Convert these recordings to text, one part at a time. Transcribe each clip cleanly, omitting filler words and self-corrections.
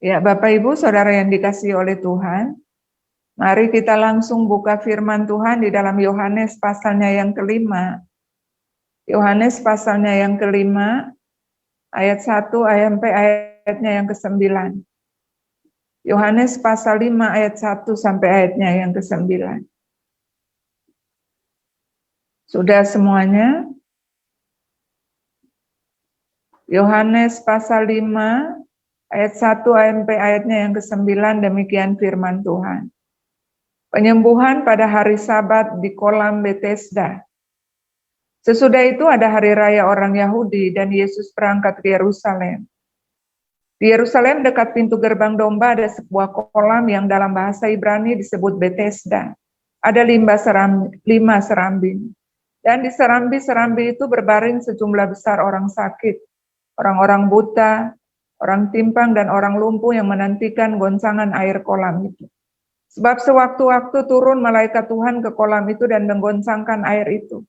Ya, Bapak Ibu, Saudara yang dikasihi oleh Tuhan, mari kita langsung buka firman Tuhan di dalam Yohanes pasalnya yang kelima. Yohanes pasalnya yang kelima, ayat 1 sampai ayatnya yang ke-9. Yohanes pasal 5 ayat 1 sampai ayatnya yang ke-9. Sudah semuanya? Yohanes pasal 5 ayat 1 sampai ayatnya yang ke-9, demikian firman Tuhan. Penyembuhan pada hari Sabat di kolam Betesda. Sesudah itu ada hari raya orang Yahudi dan Yesus berangkat ke Yerusalem. Di Yerusalem dekat pintu gerbang domba ada sebuah kolam yang dalam bahasa Ibrani disebut Betesda. Ada 5 serambi. Dan di serambi-serambi itu berbaring sejumlah besar orang sakit, orang-orang buta, orang timpang dan orang lumpuh yang menantikan goncangan air kolam itu. Sebab sewaktu-waktu turun malaikat Tuhan ke kolam itu dan menggoncangkan air itu.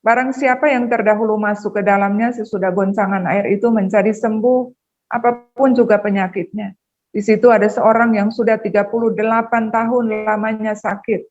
Barang siapa yang terdahulu masuk ke dalamnya sesudah goncangan air itu menjadi sembuh, apapun juga penyakitnya. Di situ ada seorang yang sudah 38 tahun lamanya sakit.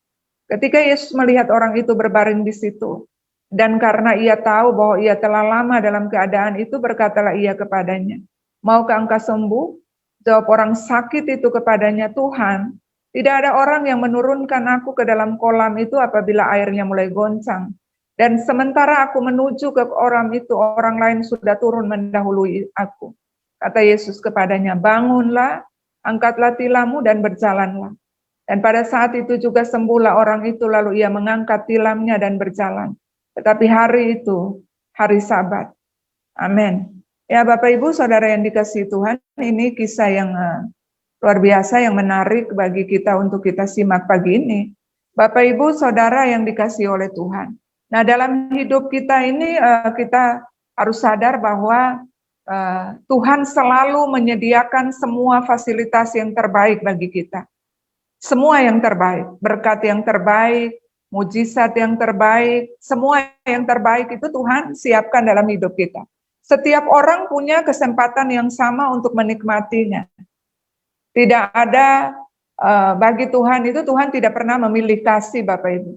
Ketika Yesus melihat orang itu berbaring di situ, dan karena ia tahu bahwa ia telah lama dalam keadaan itu, berkatalah ia kepadanya, "Maukah engkau sembuh?" Jawab orang sakit itu kepadanya, "Tuhan, tidak ada orang yang menurunkan aku ke dalam kolam itu apabila airnya mulai goncang. Dan sementara aku menuju ke kolam itu, orang lain sudah turun mendahului aku." Kata Yesus kepadanya, "Bangunlah, angkatlah tilammu dan berjalanlah." Dan pada saat itu juga sembuhlah orang itu, lalu ia mengangkat tilamnya dan berjalan. Tetapi hari itu, hari Sabat. Amin. Ya Bapak Ibu, Saudara yang dikasihi Tuhan, ini kisah yang luar biasa, yang menarik bagi kita untuk kita simak pagi ini. Bapak Ibu, Saudara yang dikasihi oleh Tuhan. Nah, dalam hidup kita ini kita harus sadar bahwa Tuhan selalu menyediakan semua fasilitas yang terbaik bagi kita. Semua yang terbaik, berkat yang terbaik, mujizat yang terbaik, semua yang terbaik itu Tuhan siapkan dalam hidup kita. Setiap orang punya kesempatan yang sama untuk menikmatinya. Tidak ada bagi Tuhan itu, Tuhan tidak pernah memilih kasih Bapak Ibu.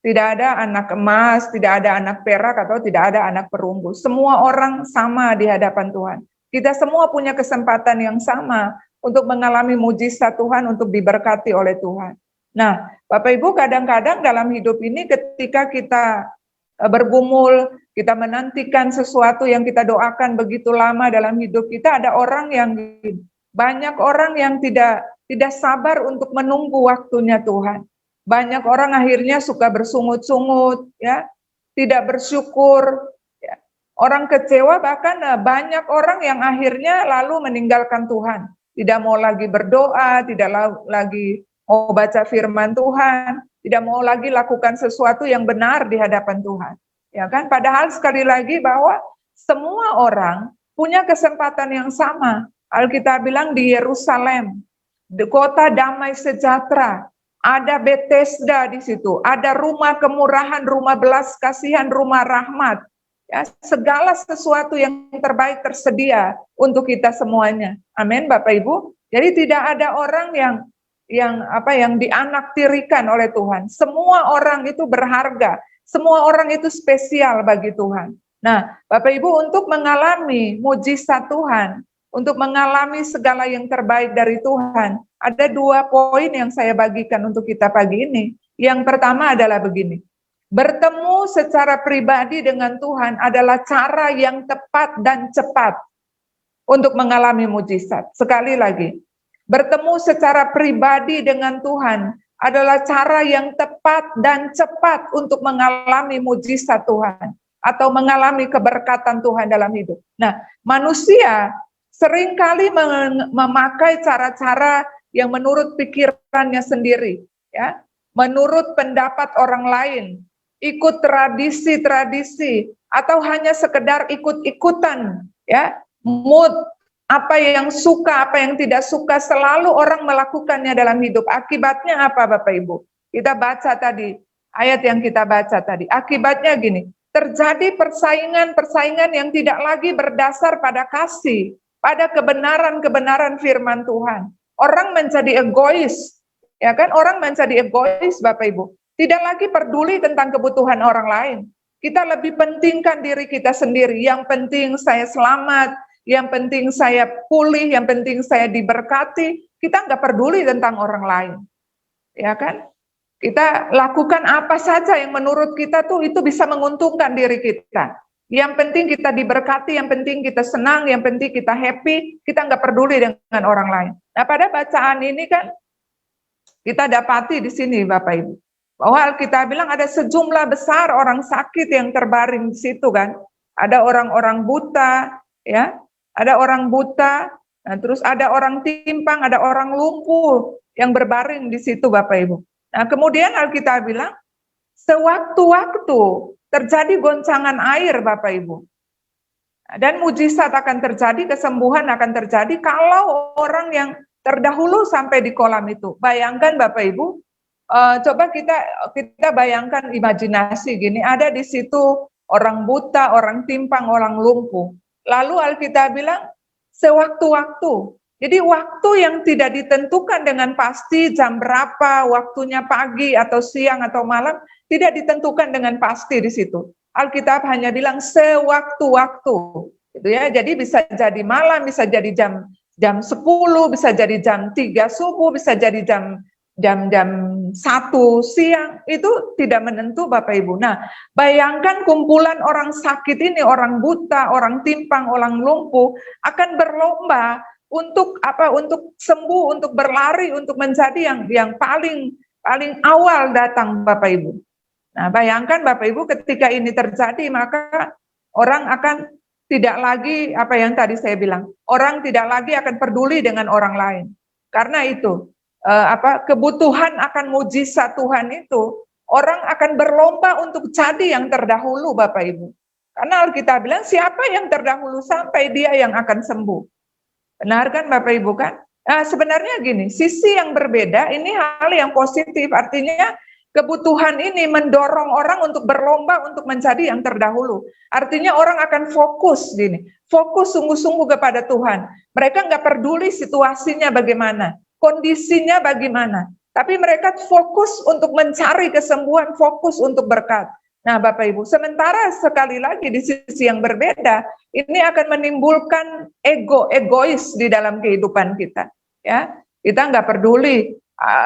Tidak ada anak emas, tidak ada anak perak, atau tidak ada anak perunggu. Semua orang sama di hadapan Tuhan. Kita semua punya kesempatan yang sama untuk mengalami mujizat Tuhan, untuk diberkati oleh Tuhan. Nah, Bapak Ibu, kadang-kadang dalam hidup ini ketika kita bergumul, kita menantikan sesuatu yang kita doakan begitu lama dalam hidup kita, ada banyak orang yang tidak sabar untuk menunggu waktunya Tuhan. Banyak orang akhirnya suka bersungut-sungut, ya, tidak bersyukur, ya. Orang kecewa, bahkan banyak orang yang akhirnya lalu meninggalkan Tuhan. Tidak mau lagi berdoa, tidak lagi mau baca firman Tuhan, tidak mau lagi lakukan sesuatu yang benar di hadapan Tuhan. Ya kan? Padahal sekali lagi bahwa semua orang punya kesempatan yang sama. Alkitab bilang di Yerusalem, di kota damai sejahtera, ada Betesda di situ, ada rumah kemurahan, rumah belas kasihan, rumah rahmat. Ya, segala sesuatu yang terbaik tersedia untuk kita semuanya. Amin, Bapak Ibu. Jadi tidak ada orang yang dianaktirikan oleh Tuhan. Semua orang itu berharga, semua orang itu spesial bagi Tuhan. Nah, Bapak Ibu, untuk mengalami mujizat Tuhan, untuk mengalami segala yang terbaik dari Tuhan, ada 2 poin yang saya bagikan untuk kita pagi ini. Yang pertama adalah begini, bertemu secara pribadi dengan Tuhan adalah cara yang tepat dan cepat untuk mengalami mujizat. Sekali lagi, bertemu secara pribadi dengan Tuhan adalah cara yang tepat dan cepat untuk mengalami mujizat Tuhan atau mengalami keberkatan Tuhan dalam hidup. Nah, manusia seringkali memakai cara-cara yang menurut pikirannya sendiri, ya, menurut pendapat orang lain, ikut tradisi-tradisi, atau hanya sekedar ikut-ikutan, ya, mood, apa yang suka, apa yang tidak suka, selalu orang melakukannya dalam hidup. Akibatnya apa Bapak Ibu? Kita baca tadi, ayat yang kita baca tadi, akibatnya gini, terjadi persaingan-persaingan yang tidak lagi berdasar pada kasih, pada kebenaran-kebenaran firman Tuhan. Orang menjadi egois, ya kan? Orang menjadi egois, Bapak Ibu. Tidak lagi peduli tentang kebutuhan orang lain. Kita lebih pentingkan diri kita sendiri. Yang penting saya selamat, yang penting saya pulih, yang penting saya diberkati. Kita nggak peduli tentang orang lain, ya kan? Kita lakukan apa saja yang menurut kita tuh itu bisa menguntungkan diri kita. Yang penting kita diberkati, yang penting kita senang, yang penting kita happy, kita nggak peduli dengan orang lain. Nah, pada bacaan ini kan kita dapati di sini Bapak Ibu, bahwa Alkitab bilang ada sejumlah besar orang sakit yang terbaring di situ kan. Ada orang-orang buta, ya, ada orang buta, nah, terus ada orang timpang, ada orang lumpuh yang berbaring di situ Bapak Ibu. Nah, kemudian Alkitab bilang sewaktu-waktu terjadi goncangan air Bapak Ibu. Dan mujizat akan terjadi, kesembuhan akan terjadi kalau orang yang terdahulu sampai di kolam itu. Bayangkan Bapak Ibu, coba kita bayangkan imajinasi gini, ada di situ orang buta, orang timpang, orang lumpuh. Lalu Alkitab bilang sewaktu-waktu. Jadi waktu yang tidak ditentukan dengan pasti jam berapa, waktunya pagi atau siang atau malam, tidak ditentukan dengan pasti di situ. Alkitab hanya bilang sewaktu-waktu, gitu ya. Jadi bisa jadi malam, bisa jadi jam 10, bisa jadi jam 3 subuh, bisa jadi jam 1 siang, itu tidak menentu Bapak Ibu. Nah, bayangkan kumpulan orang sakit ini, orang buta, orang timpang, orang lumpuh akan berlomba untuk apa? Untuk sembuh, untuk berlari, untuk menjadi yang paling awal datang Bapak Ibu. Nah, bayangkan Bapak Ibu ketika ini terjadi, maka orang akan tidak lagi apa yang tadi saya bilang. Orang tidak lagi akan peduli dengan orang lain. Karena itu, kebutuhan akan mujizat Tuhan itu, orang akan berlomba untuk jadi yang terdahulu Bapak Ibu. Karena Alkitab bilang siapa yang terdahulu sampai dia yang akan sembuh. Benar kan Bapak Ibu kan? Nah, sebenarnya gini, sisi yang berbeda ini hal yang positif, artinya kebutuhan ini mendorong orang untuk berlomba untuk menjadi yang terdahulu. Artinya orang akan fokus gini, fokus sungguh-sungguh kepada Tuhan. Mereka nggak peduli situasinya bagaimana, kondisinya bagaimana, tapi mereka fokus untuk mencari kesembuhan, fokus untuk berkat. Nah Bapak Ibu, sementara sekali lagi di sisi yang berbeda, ini akan menimbulkan egois di dalam kehidupan kita. Ya, kita nggak peduli.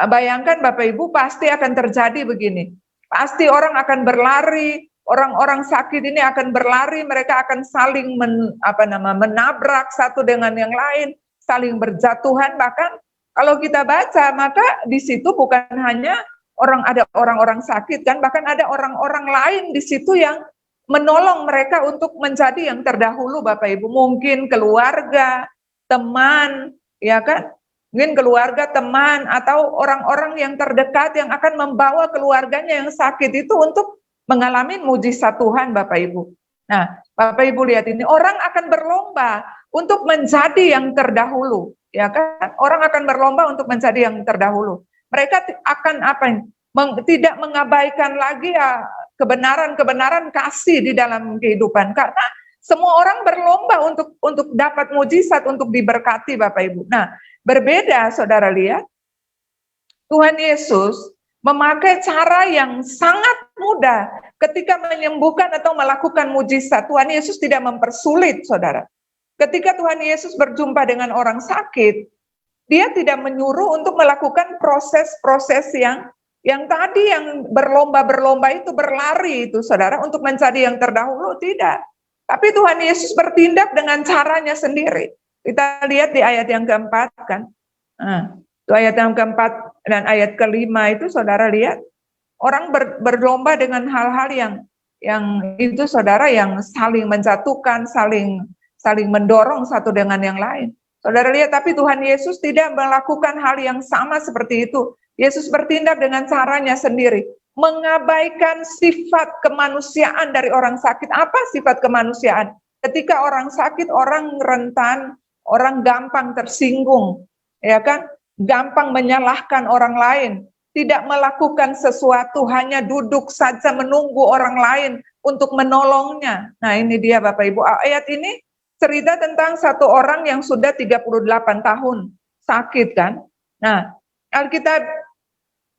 Bayangkan Bapak Ibu pasti akan terjadi begini. Pasti orang akan berlari, orang-orang sakit ini akan berlari, mereka akan saling menabrak satu dengan yang lain, saling berjatuhan. Bahkan kalau kita baca, maka di situ bukan hanya ada orang-orang sakit kan, bahkan ada orang-orang lain di situ yang menolong mereka untuk menjadi yang terdahulu Bapak Ibu. Mungkin keluarga, teman, ya kan? Mungkin keluarga, teman, atau orang-orang yang terdekat yang akan membawa keluarganya yang sakit itu untuk mengalami mujizat Tuhan Bapak Ibu. Nah, Bapak Ibu lihat ini, orang akan berlomba untuk menjadi yang terdahulu, ya kan? Orang akan berlomba untuk menjadi yang terdahulu. Mereka akan tidak mengabaikan lagi ya kebenaran-kebenaran kasih di dalam kehidupan, karena semua orang berlomba untuk dapat mujizat, untuk diberkati Bapak Ibu. Nah, berbeda saudara lihat, Tuhan Yesus memakai cara yang sangat mudah ketika menyembuhkan atau melakukan mujizat. Tuhan Yesus tidak mempersulit saudara. Ketika Tuhan Yesus berjumpa dengan orang sakit, dia tidak menyuruh untuk melakukan proses-proses yang tadi yang berlomba-berlomba itu, berlari itu saudara, untuk menjadi yang terdahulu, tidak. Tapi Tuhan Yesus bertindak dengan caranya sendiri. Kita lihat di ayat yang keempat kan. Itu ayat yang keempat dan ayat kelima itu saudara lihat. Orang berlomba dengan hal-hal yang itu saudara, yang saling menjatuhkan, saling mendorong satu dengan yang lain. Saudara lihat, tapi Tuhan Yesus tidak melakukan hal yang sama seperti itu. Yesus bertindak dengan caranya sendiri. Mengabaikan sifat kemanusiaan dari orang sakit. Apa sifat kemanusiaan? Ketika orang sakit, orang rentan, orang gampang tersinggung, ya kan? Gampang menyalahkan orang lain, tidak melakukan sesuatu, hanya duduk saja menunggu orang lain untuk menolongnya. Nah, ini dia Bapak Ibu. Ayat ini cerita tentang satu orang yang sudah 38 tahun sakit kan. Nah, Alkitab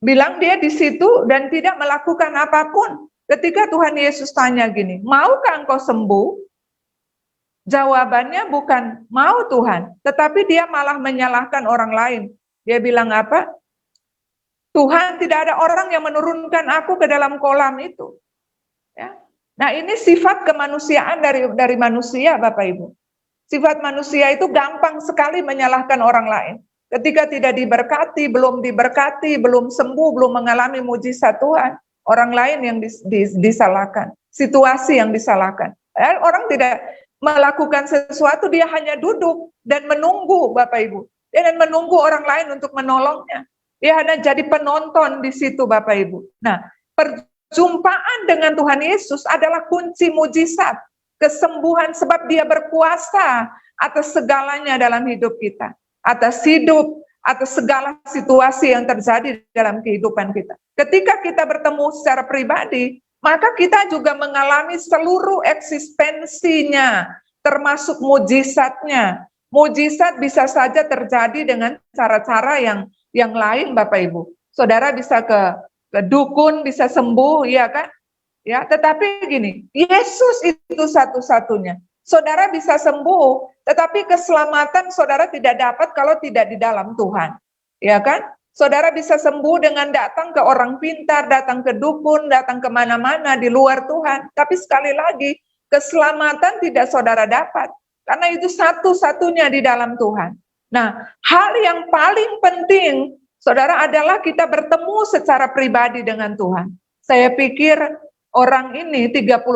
bilang dia di situ dan tidak melakukan apapun. Ketika Tuhan Yesus tanya gini, maukah engkau sembuh? Jawabannya bukan mau Tuhan, tetapi dia malah menyalahkan orang lain. Dia bilang apa? Tuhan, tidak ada orang yang menurunkan aku ke dalam kolam itu. Ya. Nah, ini sifat kemanusiaan dari manusia, Bapak Ibu. Sifat manusia itu gampang sekali menyalahkan orang lain. Ketika tidak diberkati, belum sembuh, belum mengalami mujizat Tuhan, orang lain yang disalahkan, situasi yang disalahkan. Orang tidak melakukan sesuatu, dia hanya duduk dan menunggu, Bapak Ibu. Dan menunggu orang lain untuk menolongnya. Dia hanya jadi penonton di situ, Bapak Ibu. Nah, perjumpaan dengan Tuhan Yesus adalah kunci mujizat, kesembuhan, sebab dia berkuasa atas segalanya dalam hidup kita. Atas hidup, atas segala situasi yang terjadi dalam kehidupan kita. Ketika kita bertemu secara pribadi, maka kita juga mengalami seluruh eksistensinya, termasuk mujizatnya. Mujizat bisa saja terjadi dengan cara-cara yang lain, Bapak Ibu. Saudara bisa ke dukun, bisa sembuh, ya kan? Ya, tetapi gini, Yesus itu satu-satunya. Saudara bisa sembuh, tetapi keselamatan saudara tidak dapat kalau tidak di dalam Tuhan. Ya kan? Saudara bisa sembuh dengan datang ke orang pintar, datang ke dukun, datang kemana-mana di luar Tuhan. Tapi sekali lagi, keselamatan tidak saudara dapat. Karena itu satu-satunya di dalam Tuhan. Nah, hal yang paling penting, saudara, adalah kita bertemu secara pribadi dengan Tuhan. Saya pikir orang ini 38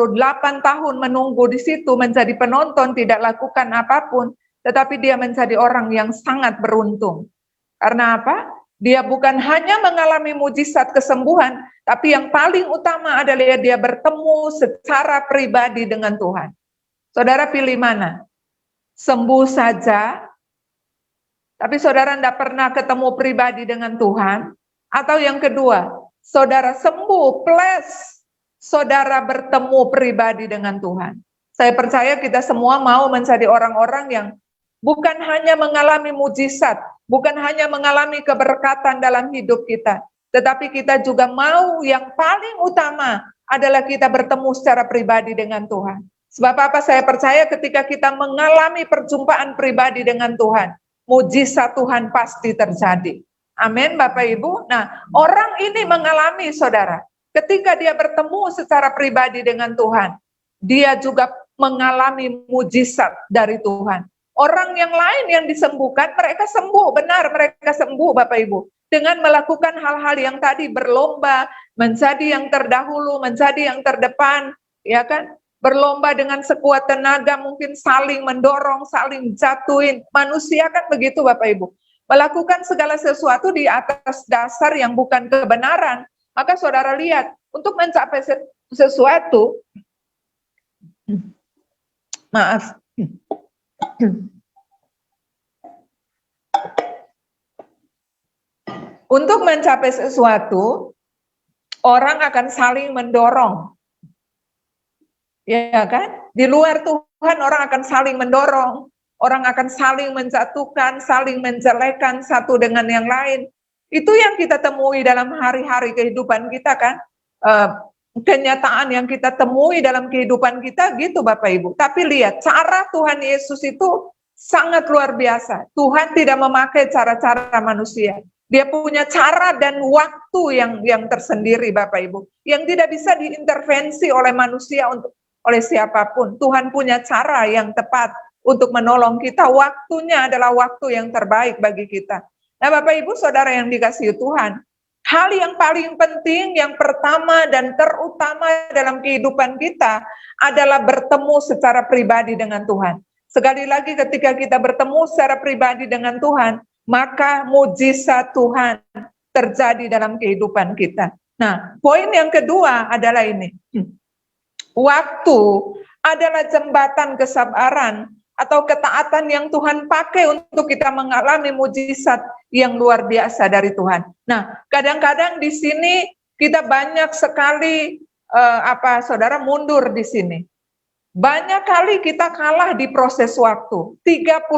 tahun menunggu di situ menjadi penonton, tidak lakukan apapun, tetapi dia menjadi orang yang sangat beruntung. Karena apa? Dia bukan hanya mengalami mujizat kesembuhan, tapi yang paling utama adalah dia bertemu secara pribadi dengan Tuhan. Saudara pilih mana? Sembuh saja, tapi saudara tidak pernah ketemu pribadi dengan Tuhan, atau yang kedua, saudara sembuh plus saudara bertemu pribadi dengan Tuhan. Saya percaya kita semua mau menjadi orang-orang yang bukan hanya mengalami mujizat, bukan hanya mengalami keberkatan dalam hidup kita, tetapi kita juga mau yang paling utama adalah kita bertemu secara pribadi dengan Tuhan. Sebab apa? Saya percaya ketika kita mengalami perjumpaan pribadi dengan Tuhan, mujizat Tuhan pasti terjadi. Amin, Bapak Ibu. Nah, orang ini mengalami, saudara, ketika dia bertemu secara pribadi dengan Tuhan, dia juga mengalami mujizat dari Tuhan. Orang yang lain yang disembuhkan, mereka sembuh, benar mereka sembuh, Bapak Ibu. Dengan melakukan hal-hal yang tadi, berlomba, menjadi yang terdahulu, menjadi yang terdepan, ya kan? Berlomba dengan sekuat tenaga, mungkin saling mendorong, saling jatuhin. Manusia kan begitu, Bapak Ibu. Melakukan segala sesuatu di atas dasar yang bukan kebenaran. Maka saudara lihat, untuk mencapai sesuatu, maaf, untuk mencapai sesuatu, orang akan saling mendorong. Ya kan? Di luar Tuhan orang akan saling mendorong, orang akan saling menjatuhkan, saling menjelekan satu dengan yang lain. Itu yang kita temui dalam hari-hari kehidupan kita kan? Kenyataan yang kita temui dalam kehidupan kita gitu Bapak Ibu. Tapi lihat, cara Tuhan Yesus itu sangat luar biasa. Tuhan tidak memakai cara-cara manusia. Dia punya cara dan waktu yang tersendiri Bapak Ibu. Yang tidak bisa diintervensi oleh manusia oleh siapapun. Tuhan punya cara yang tepat untuk menolong kita. Waktunya adalah waktu yang terbaik bagi kita. Nah Bapak Ibu Saudara yang dikasihi Tuhan, hal yang paling penting, yang pertama dan terutama dalam kehidupan kita adalah bertemu secara pribadi dengan Tuhan. Sekali lagi ketika kita bertemu secara pribadi dengan Tuhan, maka mujizat Tuhan terjadi dalam kehidupan kita. Nah, poin yang kedua adalah ini. Waktu adalah jembatan kesabaran atau ketaatan yang Tuhan pakai untuk kita mengalami mujizat yang luar biasa dari Tuhan. Nah, kadang-kadang di sini kita banyak sekali saudara mundur di sini. Banyak kali kita kalah di proses waktu. 38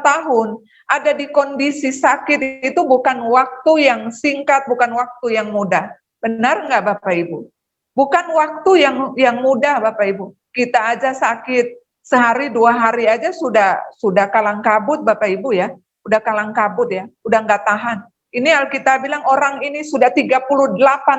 tahun ada di kondisi sakit itu bukan waktu yang singkat, bukan waktu yang mudah. Benar nggak Bapak Ibu? Bukan waktu yang mudah Bapak Ibu. Kita aja sakit sehari 2 hari aja sudah kalang kabut Bapak Ibu ya. Udah kalang kabut ya, udah nggak tahan. Ini Alkitab bilang orang ini sudah 38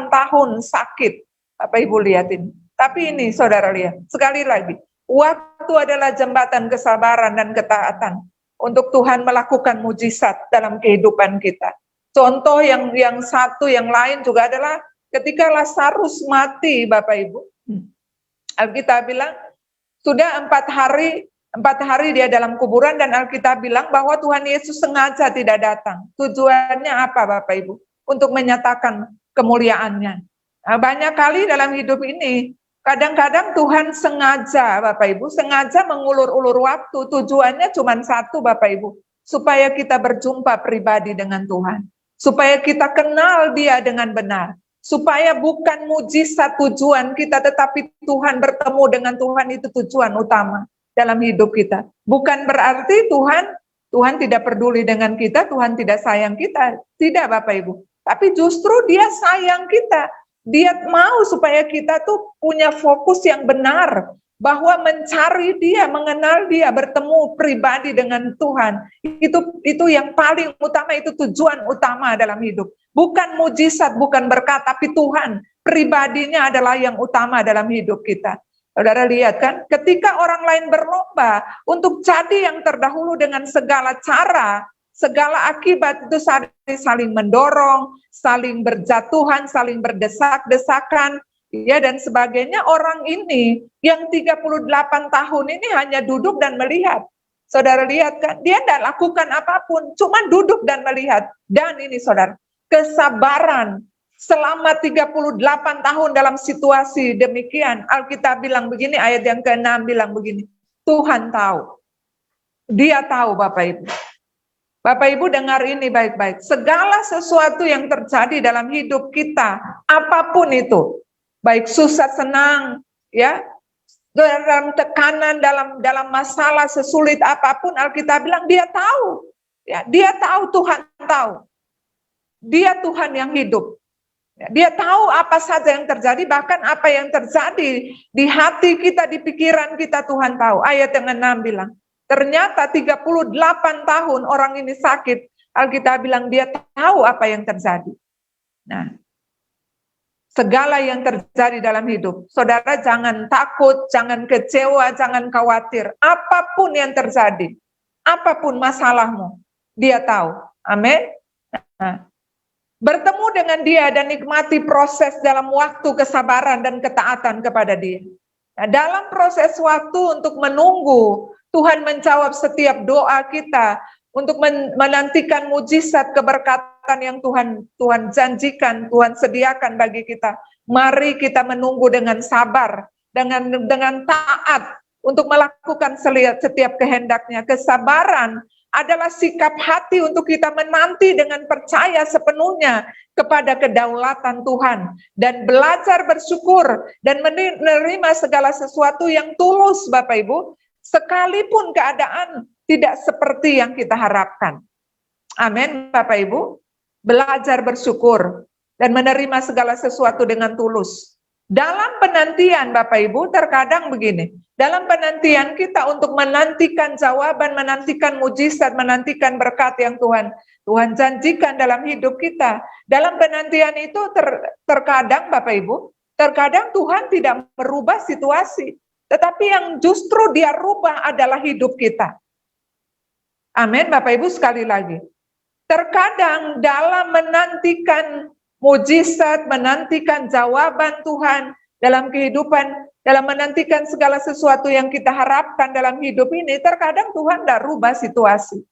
tahun sakit. Bapak Ibu lihatin. Tapi ini saudara lihat, sekali lagi, waktu adalah jembatan kesabaran dan ketaatan untuk Tuhan melakukan mujizat dalam kehidupan kita. Contoh yang satu, yang lain juga adalah ketika Lazarus mati, Bapak Ibu. Alkitab bilang, sudah 4 hari dia dalam kuburan, dan Alkitab bilang bahwa Tuhan Yesus sengaja tidak datang. Tujuannya apa Bapak Ibu? Untuk menyatakan kemuliaannya. Nah, banyak kali dalam hidup ini, kadang-kadang Tuhan sengaja, Bapak Ibu, sengaja mengulur-ulur waktu. Tujuannya cuma satu, Bapak Ibu, supaya kita berjumpa pribadi dengan Tuhan, supaya kita kenal Dia dengan benar, supaya bukan mujizat tujuan kita, tetapi Tuhan bertemu dengan Tuhan itu tujuan utama dalam hidup kita. Bukan berarti Tuhan tidak peduli dengan kita, Tuhan tidak sayang kita, tidak Bapak Ibu. Tapi justru Dia sayang kita. Dia mau supaya kita tuh punya fokus yang benar, bahwa mencari Dia, mengenal Dia, bertemu pribadi dengan Tuhan. Itu yang paling utama, itu tujuan utama dalam hidup. Bukan mujizat, bukan berkat, tapi Tuhan pribadinya adalah yang utama dalam hidup kita. Saudara lihat kan, ketika orang lain berlomba untuk jadi yang terdahulu dengan segala cara, segala akibat, itu saling mendorong, saling berjatuhan, saling berdesak-desakan, ya, dan sebagainya. Orang ini yang 38 tahun ini hanya duduk dan melihat. Saudara lihat kan, dia tidak lakukan apapun, cuma duduk dan melihat. Dan ini saudara, kesabaran selama 38 tahun dalam situasi demikian. Alkitab bilang begini, ayat yang ke-6 bilang begini, Tuhan tahu. Dia tahu Bapak Ibu. Bapak Ibu dengar ini baik-baik. Segala sesuatu yang terjadi dalam hidup kita, apapun itu, baik susah senang, ya, dalam tekanan, dalam masalah sesulit apapun, Alkitab bilang Dia tahu. Ya, Dia tahu, Tuhan tahu. Dia Tuhan yang hidup. Dia tahu apa saja yang terjadi, bahkan apa yang terjadi di hati kita, di pikiran kita, Tuhan tahu. Ayat yang 6 bilang, ternyata 38 tahun orang ini sakit, Alkitab bilang Dia tahu apa yang terjadi. Nah, segala yang terjadi dalam hidup, saudara jangan takut, jangan kecewa, jangan khawatir. Apapun yang terjadi, apapun masalahmu, Dia tahu. Amin. Nah, bertemu dengan Dia dan nikmati proses dalam waktu kesabaran dan ketaatan kepada Dia. Nah, dalam proses waktu untuk menunggu, Tuhan menjawab setiap doa kita untuk menantikan mujizat keberkatan yang Tuhan janjikan, Tuhan sediakan bagi kita. Mari kita menunggu dengan sabar, dengan taat untuk melakukan setiap kehendak-Nya. Kesabaran adalah sikap hati untuk kita menanti dengan percaya sepenuhnya kepada kedaulatan Tuhan dan belajar bersyukur dan menerima segala sesuatu yang tulus, Bapak Ibu, sekalipun keadaan tidak seperti yang kita harapkan. Amin, Bapak Ibu. Belajar bersyukur dan menerima segala sesuatu dengan tulus. Dalam penantian, Bapak Ibu, terkadang begini. Dalam penantian kita untuk menantikan jawaban, menantikan mujizat, menantikan berkat yang Tuhan janjikan dalam hidup kita. Dalam penantian itu terkadang, Bapak Ibu, terkadang Tuhan tidak merubah situasi. Tetapi yang justru Dia rubah adalah hidup kita. Amin, Bapak Ibu, sekali lagi. Terkadang dalam menantikan mujizat, menantikan jawaban Tuhan dalam kehidupan, dalam menantikan segala sesuatu yang kita harapkan dalam hidup ini, terkadang Tuhan tidak rubah situasi.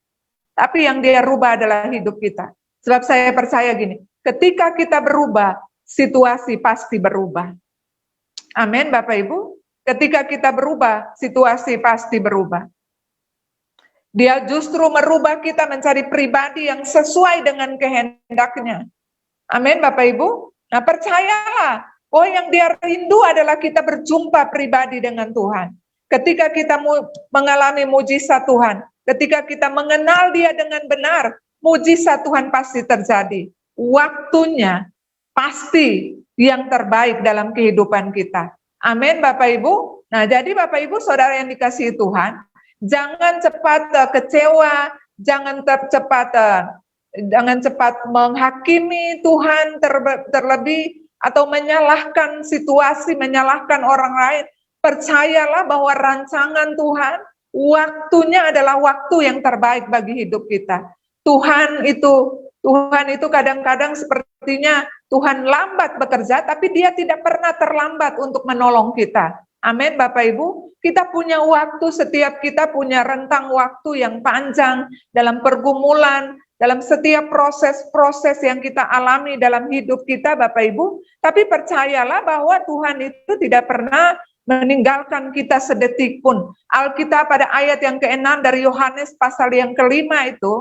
Tapi yang Dia rubah adalah hidup kita. Sebab saya percaya gini, ketika kita berubah, situasi pasti berubah. Amin, Bapak Ibu. Ketika kita berubah, situasi pasti berubah. Dia justru merubah kita menjadi pribadi yang sesuai dengan kehendak-Nya. Amin, Bapak Ibu. Nah, percayalah, yang Dia rindu adalah kita berjumpa pribadi dengan Tuhan. ketika kita mengalami mujizat Tuhan, ketika kita mengenal Dia dengan benar, mujizat Tuhan pasti terjadi. Waktunya pasti yang terbaik dalam kehidupan kita. Amin Bapak Ibu. Nah jadi Bapak Ibu Saudara yang dikasihi Tuhan, jangan cepat kecewa, jangan cepat menghakimi Tuhan terlebih atau menyalahkan situasi, menyalahkan orang lain. Percayalah bahwa rancangan Tuhan, waktunya adalah waktu yang terbaik bagi hidup kita. Tuhan itu kadang-kadang sepertinya Tuhan lambat bekerja, tapi Dia tidak pernah terlambat untuk menolong kita. Amin Bapak Ibu, kita punya waktu, setiap kita punya rentang waktu yang panjang dalam pergumulan, dalam setiap proses-proses yang kita alami dalam hidup kita Bapak Ibu. Tapi percayalah bahwa Tuhan itu tidak pernah meninggalkan kita sedetik pun. Alkitab pada ayat yang ke-6 dari Yohanes pasal yang ke-5 itu,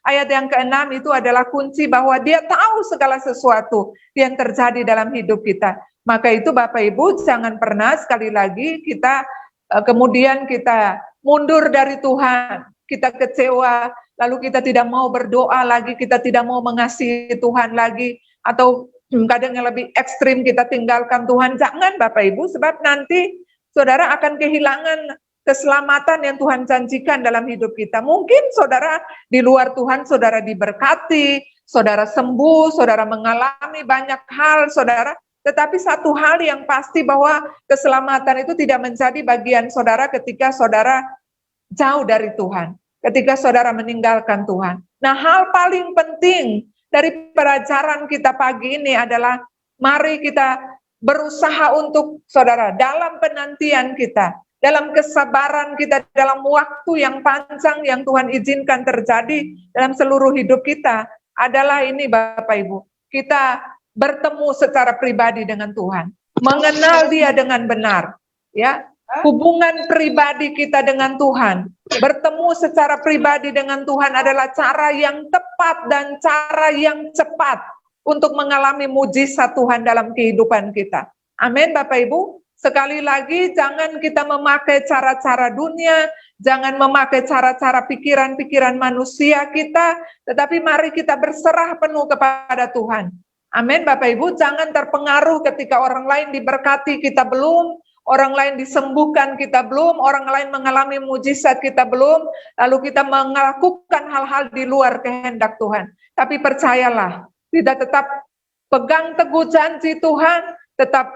ayat yang ke-6 itu adalah kunci bahwa Dia tahu segala sesuatu yang terjadi dalam hidup kita. Maka itu Bapak Ibu jangan pernah sekali lagi kita kemudian kita mundur dari Tuhan, kita kecewa, lalu kita tidak mau berdoa lagi, kita tidak mau mengasihi Tuhan lagi, atau kadang yang lebih ekstrim kita tinggalkan Tuhan. Jangan Bapak Ibu, sebab nanti saudara akan kehilangan keselamatan yang Tuhan janjikan dalam hidup kita. Mungkin saudara di luar Tuhan, saudara diberkati, saudara sembuh, saudara mengalami banyak hal, saudara. Tetapi satu hal yang pasti bahwa keselamatan itu tidak menjadi bagian saudara ketika saudara jauh dari Tuhan, ketika saudara meninggalkan Tuhan. Nah, hal paling penting dari pelajaran kita pagi ini adalah mari kita berusaha untuk saudara dalam penantian kita, dalam kesabaran kita, dalam waktu yang panjang yang Tuhan izinkan terjadi dalam seluruh hidup kita adalah ini Bapak Ibu, kita bertemu secara pribadi dengan Tuhan, mengenal Dia dengan benar, ya, hubungan pribadi kita dengan Tuhan, bertemu secara pribadi dengan Tuhan adalah cara yang tepat dan cara yang cepat untuk mengalami mujizat Tuhan dalam kehidupan kita. Amin Bapak Ibu. Sekali lagi jangan kita memakai cara-cara dunia, jangan memakai cara-cara pikiran-pikiran manusia kita, tetapi mari kita berserah penuh kepada Tuhan. Amin Bapak Ibu, jangan terpengaruh ketika orang lain diberkati kita belum, orang lain disembuhkan kita belum, orang lain mengalami mujizat kita belum, lalu kita melakukan hal-hal di luar kehendak Tuhan. Tapi percayalah, kita tetap pegang teguh janji Tuhan, tetap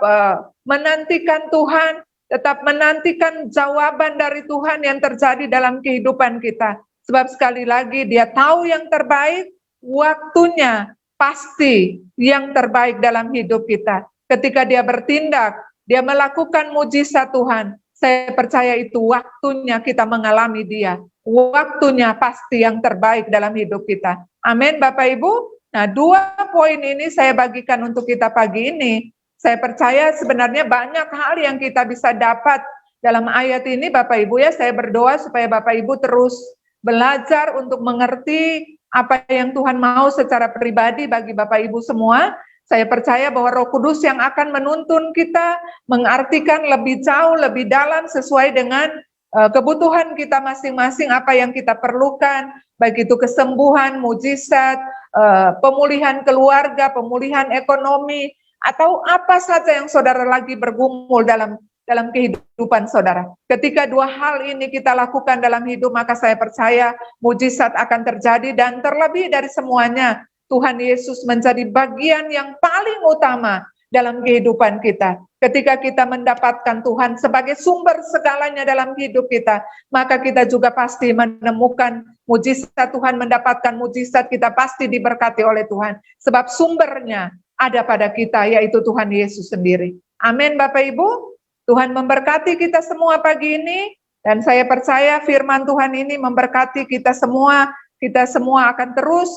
menantikan Tuhan, tetap menantikan jawaban dari Tuhan yang terjadi dalam kehidupan kita. Sebab sekali lagi Dia tahu yang terbaik, waktunya pasti yang terbaik dalam hidup kita. Ketika Dia bertindak, Dia melakukan mujizat Tuhan, saya percaya itu waktunya kita mengalami Dia. Waktunya pasti yang terbaik dalam hidup kita. Amin Bapak Ibu. Nah, 2 poin ini saya bagikan untuk kita pagi ini. Saya percaya sebenarnya banyak hal yang kita bisa dapat dalam ayat ini Bapak Ibu ya. Saya berdoa supaya Bapak Ibu terus belajar untuk mengerti apa yang Tuhan mau secara pribadi bagi Bapak Ibu semua. Saya percaya bahwa Roh Kudus yang akan menuntun kita mengartikan lebih jauh, lebih dalam sesuai dengan kebutuhan kita masing-masing, apa yang kita perlukan, baik itu kesembuhan, mujizat, pemulihan keluarga, pemulihan ekonomi, atau apa saja yang saudara lagi bergumul dalam kehidupan saudara. Ketika 2 hal ini kita lakukan dalam hidup, maka saya percaya mujizat akan terjadi, dan terlebih dari semuanya, Tuhan Yesus menjadi bagian yang paling utama dalam kehidupan kita. Ketika kita mendapatkan Tuhan sebagai sumber segalanya dalam hidup kita, maka kita juga pasti menemukan mujizat Tuhan, mendapatkan mujizat, kita pasti diberkati oleh Tuhan. Sebab sumbernya ada pada kita, yaitu Tuhan Yesus sendiri. Amin Bapak Ibu. Tuhan memberkati kita semua pagi ini, dan saya percaya firman Tuhan ini memberkati kita semua akan terus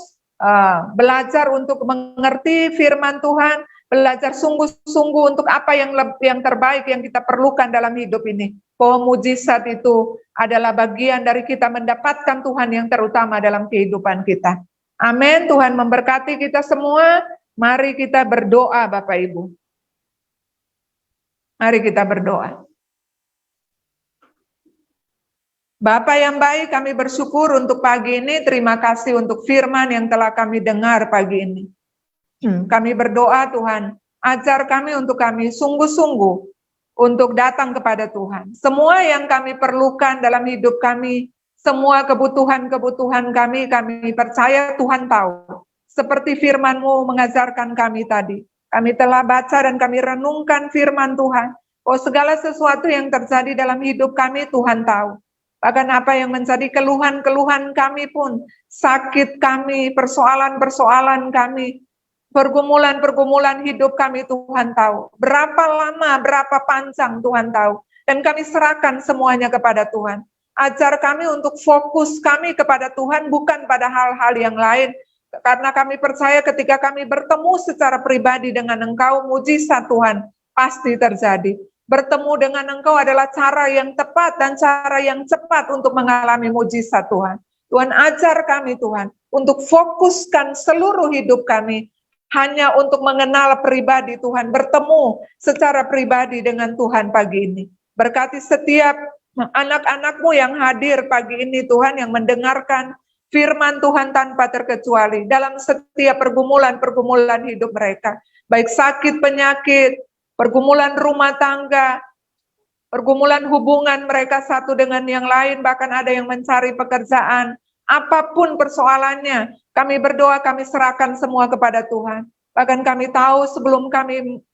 belajar untuk mengerti firman Tuhan, belajar sungguh-sungguh untuk apa yang terbaik yang kita perlukan dalam hidup ini. Bahwa mujizat itu adalah bagian dari kita mendapatkan Tuhan yang terutama dalam kehidupan kita. Amin, Tuhan memberkati kita semua. Mari kita berdoa Bapak Ibu. Mari kita berdoa. Bapa yang baik, kami bersyukur untuk pagi ini. Terima kasih untuk firman yang telah kami dengar pagi ini. Kami berdoa Tuhan, ajar kami untuk kami sungguh-sungguh untuk datang kepada Tuhan. Semua yang kami perlukan dalam hidup kami, semua kebutuhan-kebutuhan kami percaya Tuhan tahu. Seperti firman-Mu mengajarkan kami tadi. Kami telah baca dan kami renungkan firman Tuhan. Oh, segala sesuatu yang terjadi dalam hidup kami Tuhan tahu. Bahkan apa yang menjadi keluhan-keluhan kami pun, sakit kami, persoalan-persoalan kami, pergumulan-pergumulan hidup kami Tuhan tahu. Berapa lama, berapa panjang Tuhan tahu. Dan kami serahkan semuanya kepada Tuhan. Ajar kami untuk fokus kami kepada Tuhan, bukan pada hal-hal yang lain. Karena kami percaya ketika kami bertemu secara pribadi dengan Engkau, mujizat Tuhan pasti terjadi. Bertemu dengan Engkau adalah cara yang tepat dan cara yang cepat untuk mengalami mujizat Tuhan. Tuhan ajar kami Tuhan untuk fokuskan seluruh hidup kami hanya untuk mengenal pribadi Tuhan, bertemu secara pribadi dengan Tuhan pagi ini. Berkati setiap anak-anak-Mu yang hadir pagi ini Tuhan, yang mendengarkan firman Tuhan tanpa terkecuali dalam setiap pergumulan-pergumulan hidup mereka. Baik sakit, penyakit, pergumulan rumah tangga, pergumulan hubungan mereka satu dengan yang lain, bahkan ada yang mencari pekerjaan. Apapun persoalannya, kami berdoa, kami serahkan semua kepada Tuhan. Bahkan kami tahu sebelum kami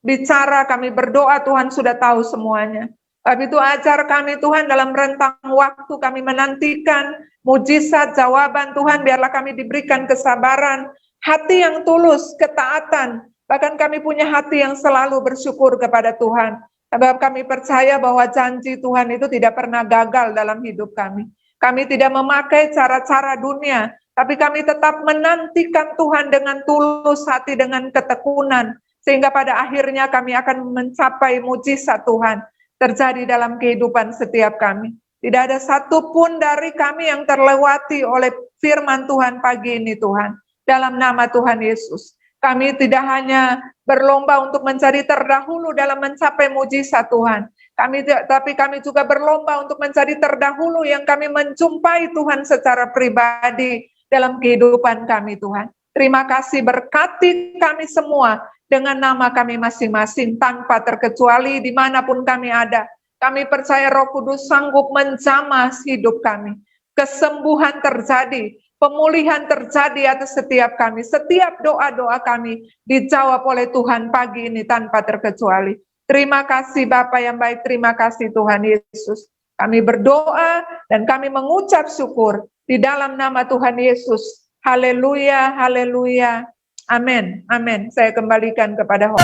bicara, kami berdoa, Tuhan sudah tahu semuanya. Tapi itu ajar kami Tuhan dalam rentang waktu kami menantikan mujizat, jawaban Tuhan, biarlah kami diberikan kesabaran, hati yang tulus, ketaatan. Bahkan kami punya hati yang selalu bersyukur kepada Tuhan. Sebab kami percaya bahwa janji Tuhan itu tidak pernah gagal dalam hidup kami. Kami tidak memakai cara-cara dunia, tapi kami tetap menantikan Tuhan dengan tulus hati, dengan ketekunan, sehingga pada akhirnya kami akan mencapai mujizat Tuhan terjadi dalam kehidupan setiap kami. Tidak ada satupun dari kami yang terlewati oleh firman Tuhan pagi ini Tuhan. Dalam nama Tuhan Yesus, kami tidak hanya berlomba untuk mencari terdahulu dalam mencapai mujizat Tuhan, tapi kami juga berlomba untuk mencari terdahulu yang kami menjumpai Tuhan secara pribadi dalam kehidupan kami Tuhan. Terima kasih, berkati kami semua dengan nama kami masing-masing tanpa terkecuali dimanapun kami ada. Kami percaya Roh Kudus sanggup menjamah hidup kami. Kesembuhan terjadi, pemulihan terjadi atas setiap kami. Setiap doa-doa kami dijawab oleh Tuhan pagi ini tanpa terkecuali. Terima kasih Bapa yang baik, terima kasih Tuhan Yesus. Kami berdoa dan kami mengucap syukur di dalam nama Tuhan Yesus. Haleluya, haleluya. Amin, amin. Saya kembalikan kepada